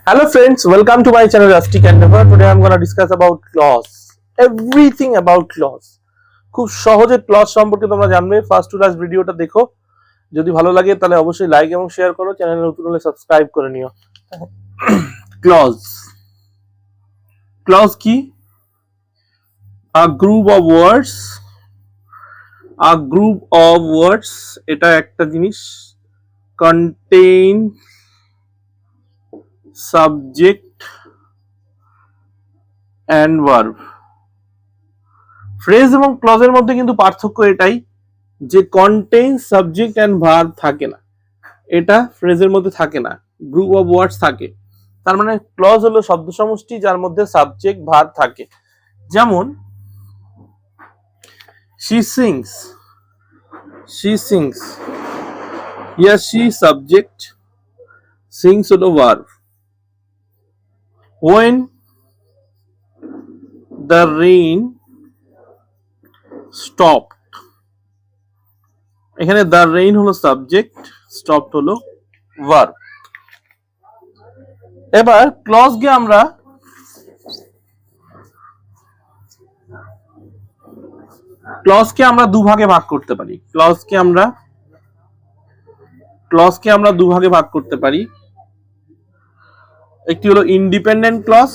Hello friends, welcome to my channel Rustic Endeavor. Today I'm going to discuss about clause. Everything about clause. খুব সহজে clause সম্পর্কে তোমরা জানবে। First to last ভিডিওটা দেখো। যদি ভালো লাগে তাহলে অবশ্যই লাইক এবং শেয়ার করো। চ্যানেলে নতুন হলে সাবস্ক্রাইব করে নিও। ক্লজ। ক্লজ কি? A group of words. A group of words এটা একটা জিনিস contain subject and verb. Phrase এবং ক্লজের মধ্যে কিন্তু পার্থক্য এটাই যে কন্টেইন সাবজেক্ট এন্ড ভার্ব থাকে না, এটা ফ্রেজের মধ্যে থাকে না, গ্রুপ অফ ওয়ার্ডস থাকে। তার মানে ক্লজ হলো শব্দ সমষ্টি যার মধ্যে সাবজেক্ট ভার্ব থাকে। যেমন she sings, she sings, here she subject, sings হলো verb. When the rain stopped, এখানে the rain হলো সাবজেক্ট, stopped হলো verb। এবার ক্লজকে আমরা দুভাগে ভাগ করতে পারি। ক্লজকে আমরা দুভাগে ভাগ করতে পারি। একটি হলো ইন্ডিপেন্ডেন্ট ক্লজ,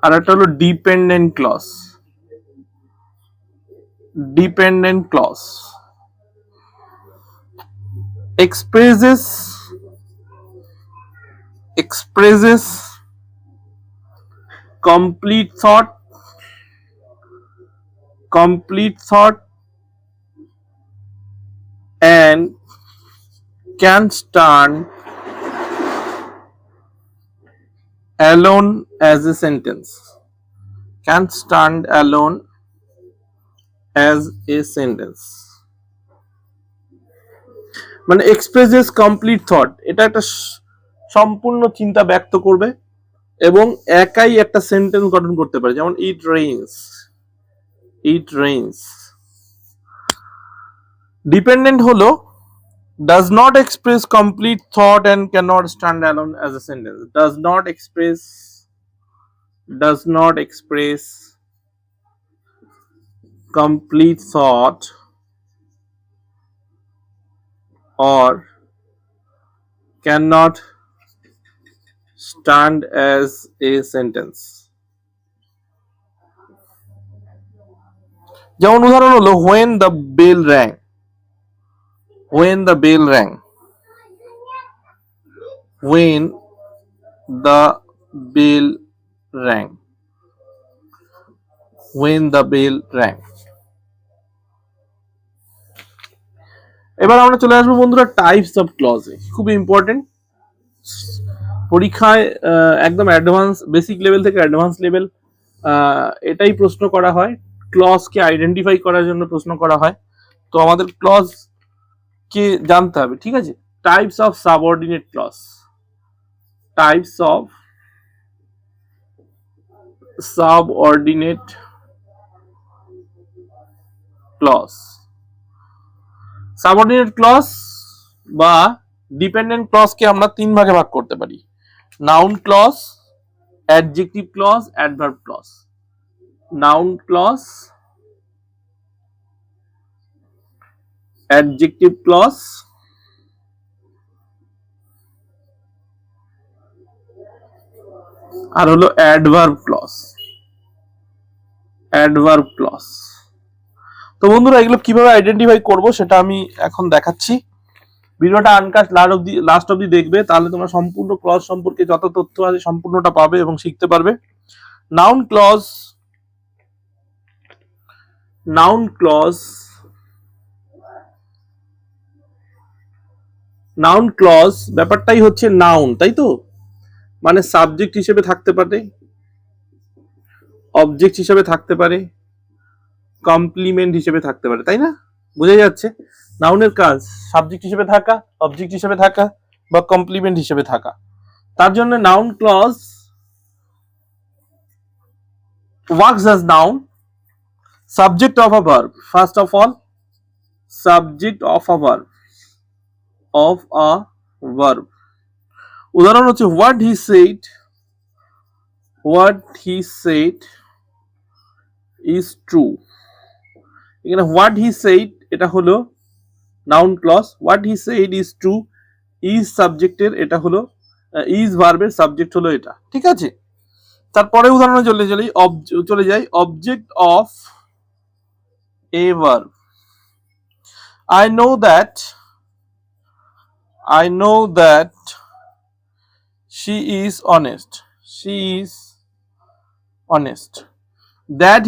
আর একটা হলো dependent clause. expresses complete thought and can stand alone as a sentence. মানে এক্সপ্রেসেস কমপ্লিট থট, এটা একটা সম্পূর্ণ চিন্তা ব্যক্ত করবে এবং একাই একটা সেন্টেন্স গঠন করতে পারে। যেমন ইট রেইনস। ডিপেন্ডেন্ট হলো does not express complete thought and cannot stand alone as a sentence. Does not express complete thought or cannot stand as a sentence. যেমন উদাহরণ হলো when the bell rang, when the bell rang এবার আমরা চলে আসবো বন্ধুরা types of ক্লজে। খুব important, পরীক্ষায় একদম অ্যাডভান্স, বেসিক লেভেল থেকে অ্যাডভান্স লেভেল এটাই প্রশ্ন করা হয়। ক্লজকে আইডেন্টিফাই করার জন্য প্রশ্ন করা হয়। তো আমাদের ক্লজ কে জানতে হবে, ঠিক আছে? Types of subordinate clause. Subordinate clause বা ডিপেন্ডেন্ট ক্লজকে আমরা তিন ভাগে ভাগ করতে পারি: noun clause, adjective clause, adverb clause. Noun clause, adjective clause, আর হলো অ্যাডভার্ব ক্লজ। তো বন্ধুরা এগুলো কিভাবে আইডেন্টিফাই করব সেটা আমি এখন দেখাচ্ছি। ভিডিওটা আনকাট লাস্ট অবধি দেখবে, তাহলে তোমরা সম্পূর্ণ ক্লজ সম্পর্কে যত তথ্য আছে সম্পূর্ণটা পাবে এবং শিখতে পারবে। নাউন ক্লজ ব্যাপারটাই হচ্ছে নাউন, তাই তো? মানে সাবজেক্ট হিসেবে থাকতে পারে, অবজেক্ট হিসেবে থাকতে পারে, কমপ্লিমেন্ট হিসেবে থাকতে পারে, তাই না? বোঝা যাচ্ছে নাউনের কাজ সাবজেক্ট হিসেবে থাকা, অবজেক্ট হিসেবে থাকা বা কমপ্লিমেন্ট হিসেবে থাকা। তার জন্য noun clause works as noun subject of a verb, first of all subject of a verb, of a verb. উদাহরণ হচ্ছে what he said, what he said is true. এখানে হোয়াট হি সেড এটা হলো noun clause, what he said is true, is সাবজেক্টের, এটা হলো is ভার্বের, subject হলো এটা, ঠিক আছে। তারপরে উদাহরণে চলে যাই object of A verb. I know that she is honest, she is honest, that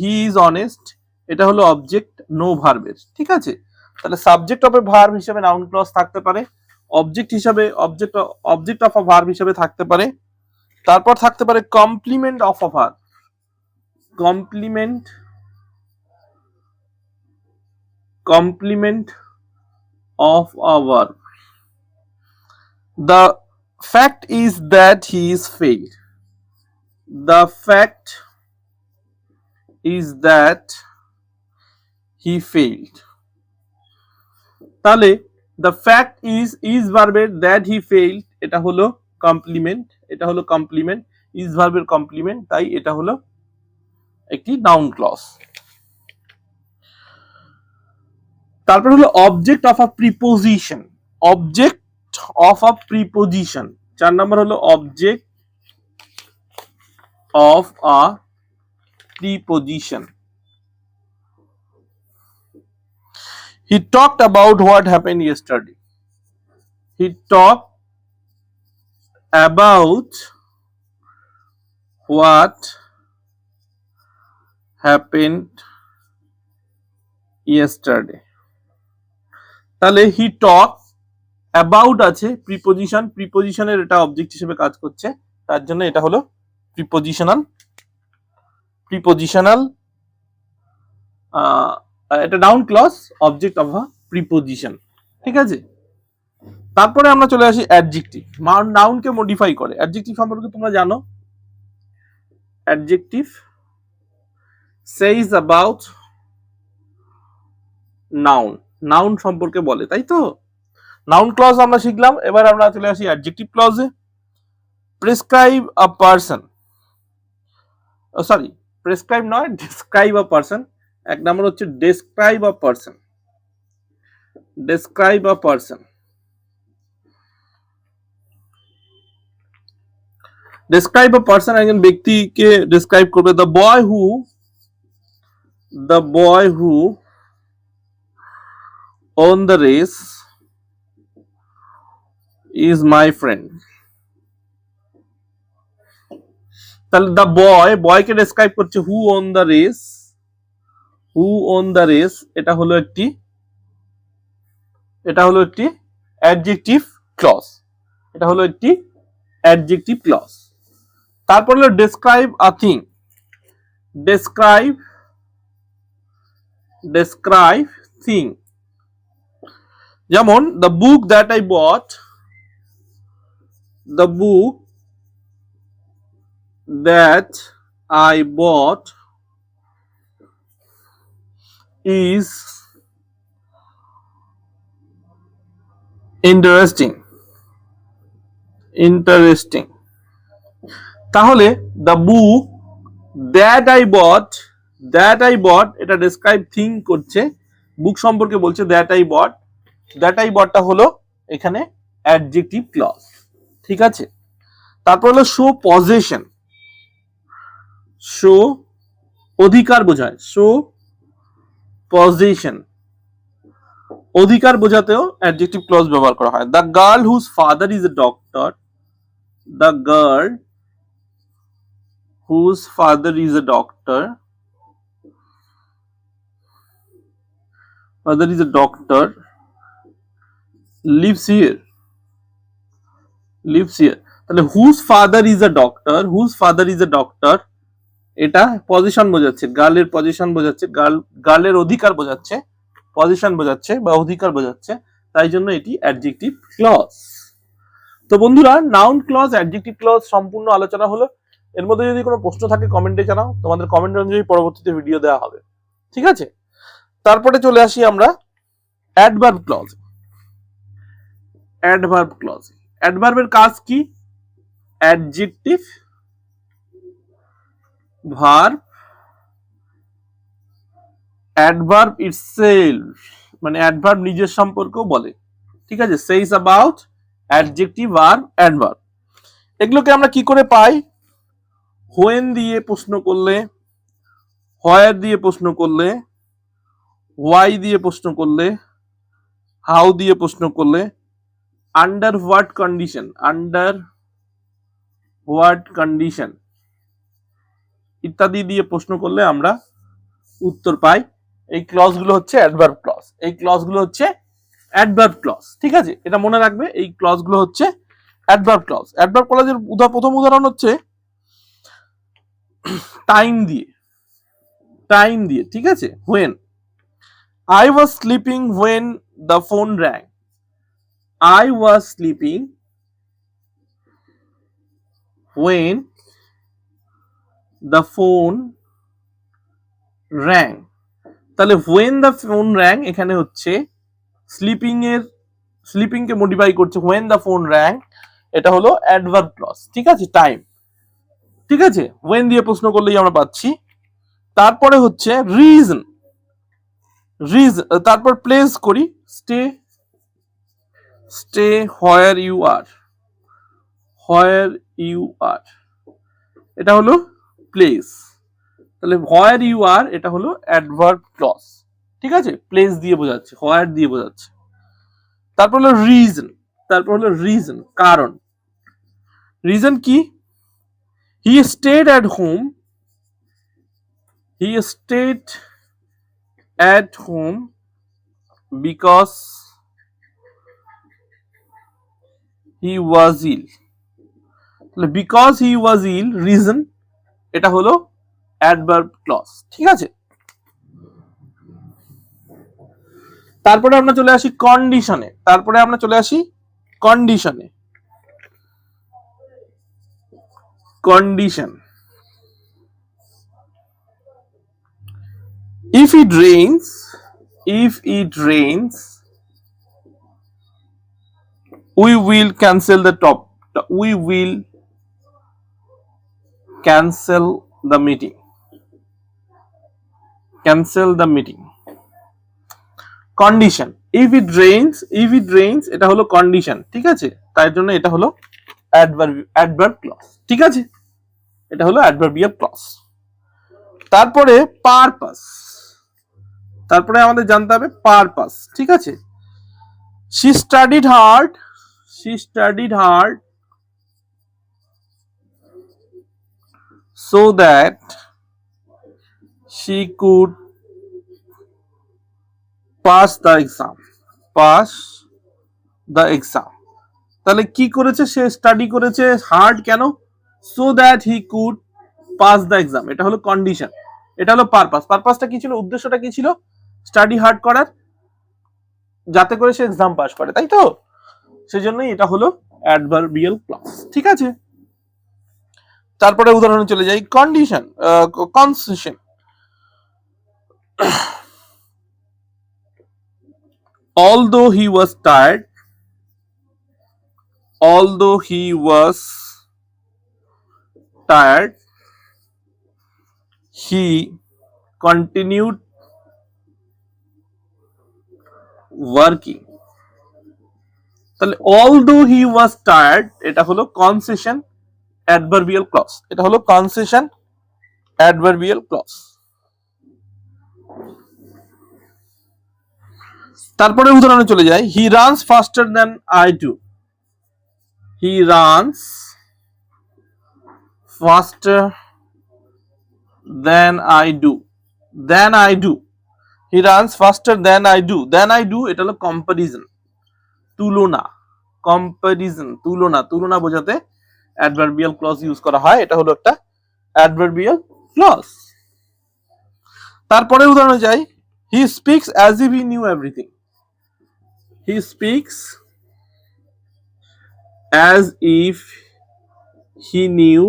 he is honest এটা হলো অবজেক্ট নো ভার্বের, ঠিক আছে। তাহলে সাবজেক্ট অফ এ ভার্ব হিসেবে নাউন ক্লজ থাকতে পারে, অবজেক্ট হিসেবে অবজেক্ট অফ আ ভার্ব হিসেবে থাকতে পারে, তারপর থাকতে পারে complement of a verb, complement of a verb. The fact is that he is failed. The fact is that he failed. তাহলে the fact is ভার্বের that he failed এটা হলো কমপ্লিমেন্ট, এটা হলো কমপ্লিমেন্ট, is ভার্বের কমপ্লিমেন্ট, তাই এটা হলো একটি নাউন ক্লজ। তারপর হলো object of a preposition, object of a preposition. 4 number হলো object of a preposition. He talked about what happened yesterday. He talked about what happened yesterday. তাহলে হি টক অ্যাবাউট আছে প্রিপোজিশন, প্রিপোজিশনের এটা অবজেক্ট হিসেবে কাজ করছে, তার জন্য এটা হলো প্রিপোজিশনাল এটা noun clause, object of a preposition, ঠিক আছে। তারপরে আমরা চলে আসি অ্যাডজেক্টিভ, নাউনকে মডিফাই করে। অ্যাডজেক্টিভ সম্পর্কে তোমরা জানো, adjective says about noun, noun সম্পর্কে বলে, তাই তো। নাউন ক্লজ আমরা শিখলাম, এবার আমরা চলে আসি অ্যাডজেক্টিভ ক্লজে। Prescribe a person, sorry prescribe নয়, ডেসক্রাইব আ পারসন। এক নম্বর হচ্ছে describe a person, describe a person. Describe a person একজন ব্যক্তিকে ডেসক্রাইব করবে। The boy who on the race is my friend. তাহলে the বয়কে ডেসক্রাইব করছে who on the race, এটা হলো একটি অ্যাডজেক্টিভ ক্লজ, এটা হলো একটি অ্যাডজেক্টিভ ক্লজ। তারপর হলো describe a thing, describe thing. যেমন the book that I bought is interesting. তাহলে the book that I bought এটা ডেসক্রাইব থিং করছে, বুক সম্পর্কে বলছে that I bought টা হলো এখানে অ্যাডজেক্টিভ ক্লজ, ঠিক আছে। তারপর হলো শো পজেশন, শো অধিকার বোঝায়, শো পজেশন অধিকার বোঝাতেও অ্যাডজেক্টিভ ক্লজ ব্যবহার করা হয়। The girl whose father is a doctor, the girl whose father is a doctor, lives here. তাহলে whose father is a doctor, এটা পজিশন বোঝাচ্ছে, গার্লের পজিশন বোঝাচ্ছে, গার্লের অধিকার বোঝাচ্ছে, পজিশন বোঝাচ্ছে বা অধিকার বোঝাচ্ছে, তাই জন্য এটি অ্যাডজেক্টিভ ক্লজ। তো বন্ধুরা, নাউন ক্লজ, অ্যাডজেক্টিভ ক্লজ সম্পূর্ণ আলোচনা হলো। এর মধ্যে যদি কোনো প্রশ্ন থাকে কমেন্টে জানাও, তোমাদের কমেন্ট অনুযায়ী পরবর্তীতে ভিডিও দেওয়া হবে, ঠিক আছে? তারপরে চলে আসি আমরা অ্যাডভার্ব ক্লজ। অ্যাডভার্ব ক্লজ, অ্যাডভার্বের কাজ কি? অ্যাডজেক্টিভ, ভার্ব, অ্যাডভার্ব ইটসেলফ, মানে অ্যাডভার্ব নিজের সম্পর্কেও বলে, ঠিক আছে? সেইস অ্যাবাউট, অ্যাডজেক্টিভ আর অ্যাডভার্ব। এগুলোকে আমরা কি করে পাই? হোয়েন দিয়ে প্রশ্ন করলে, হোয়ার দিয়ে প্রশ্ন করলে, ওয়াই দিয়ে প্রশ্ন করলে, হাউ দিয়ে প্রশ্ন করলে, under what condition, under what condition ইত্যাদি দিয়ে প্রশ্ন করলে আমরা উত্তর পাই। এই ক্লজ গুলো হচ্ছে অ্যাডভার্ব ক্লজ, এই ক্লজ গুলো হচ্ছে অ্যাডভার্ব ক্লজ, ঠিক আছে? এটা মনে রাখবে, এই ক্লজ গুলো হচ্ছে অ্যাডভার্ব ক্লজ। অ্যাডভার্ব ক্লজের প্রথম উদাহরণ হচ্ছে টাইম দিয়ে, টাইম দিয়ে, ঠিক আছে? When, I was sleeping when the phone rang. I was sleeping when the phone rang. তাহলে when the phone rang এখানে হচ্ছে স্লিপিং এর, স্লিপিং কে মডিফাই করছে when the phone rang, এটা হলো অ্যাডভার্ব ক্লজ, ঠিক আছে? টাইম, ঠিক আছে? when দিয়ে প্রশ্ন করলেই আমরা পাচ্ছি। তারপরে হচ্ছে রিজন, রিজন, তারপর প্লেস করি, stay, stay where you are, where you are, এটা হলো প্লেস। তাহলে হোয়ার ইউ আর এটা হলো অ্যাডভার্ব ক্লজ, ঠিক আছে? প্লেস দিয়ে বোঝাচ্ছে, হোয়ার দিয়ে বোঝাচ্ছে। তারপর হলো রিজন, তারপর হলো রিজন, কারণ। রিজন কি? He stayed at home, he stayed at home because he was ill. তাহলে because he was ill, reason, এটা হলো অ্যাডভার্ব ক্লজ, ঠিক আছে? তারপরে আমরা চলে আসি কন্ডিশনে, তারপরে আমরা চলে আসি কন্ডিশনে। Condition, if it rains, if it rains we will cancel the top, we will cancel the meeting, cancel the meeting। Condition, if it rains, if it rains এটা হলো কন্ডিশন, ঠিক আছে? তাই জন্য এটা হলো অ্যাডভার্ব ক্লজ, ঠিক আছে? এটা হলো অ্যাডভার্বিয়াল ক্লজ। তারপরে পারপাস, তারপরে আমাদের জানতে হবে পারপাস, ঠিক আছে? she studied hard, she studied hard so that she could pass the exam, pass the exam। তাহলে কি করেছে? সে স্টাডি করেছে হার্ড, কেন? so that he could pass the exam, এটা হলো কন্ডিশন, এটা হলো পারপাস। পারপাসটা কি ছিল? উদ্দেশ্যটা কি ছিল? স্টাডি হার্ড করার, যাতে করে সে এক্সাম পাস করে, তাই তো? সেজন্যই এটা হলো অ্যাডভার্বিয়াল ক্লজ, ঠিক আছে? তারপরে উদাহরণে চলে যাই, condition, concession. although he was tired, although he was tired he continued working। তাহলে although he was tired এটা হলো কনসেশন অ্যাডভার্বিয়াল ক্লজ, এটা হলো কনসেশন অ্যাডভার্বিয়াল ক্লজ। তারপরে উদাহরণে চলে যাই, he runs faster than I do, he runs faster than I do, than I do, he runs faster than I do, than I do এটা হলো কম্পারিজন, তুলনা, comparison, তুলনা, তুলনা বোঝাতে অ্যাডভার্বিয়াল ক্লজ ইউজ করা হয়, এটা হলো একটা অ্যাডভার্বিয়াল ক্লজ। তারপরে উদাহরণে যাই, he speaks as if he knew everything, he speaks as if he knew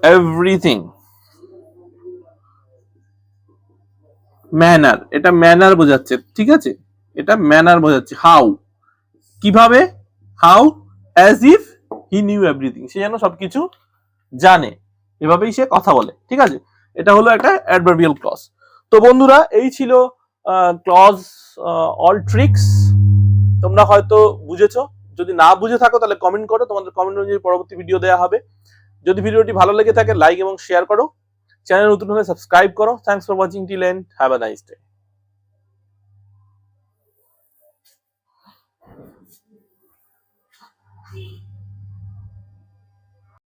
everything. Manner, এটা ম্যানার বোঝাচ্ছে, ঠিক আছে, এটা ম্যানার বোঝাচ্ছে। হাউ, কিভাবে, how as if he knew everything, সে যেন সবকিছু জানে, এভাবেই সে কথা বলে, ঠিক আছে। এটা হলো একটা অ্যাডভার্বিয়াল ক্লজ। তো বন্ধুরা, এই ছিল ক্লজ অল ট্রিক্স। তোমরা হয়তো বুঝেছো, যদি না বুঝে থাকো তাহলে কমেন্ট করো, তোমাদের কমেন্ট অনুযায়ী পরবর্তী ভিডিও দেওয়া হবে। যদি ভিডিওটি ভালো লেগে থাকে লাইক এবং শেয়ার করো, চ্যানেল নতুন হলে সাবস্ক্রাইব করো। Thanks for watching till and, have a nice day.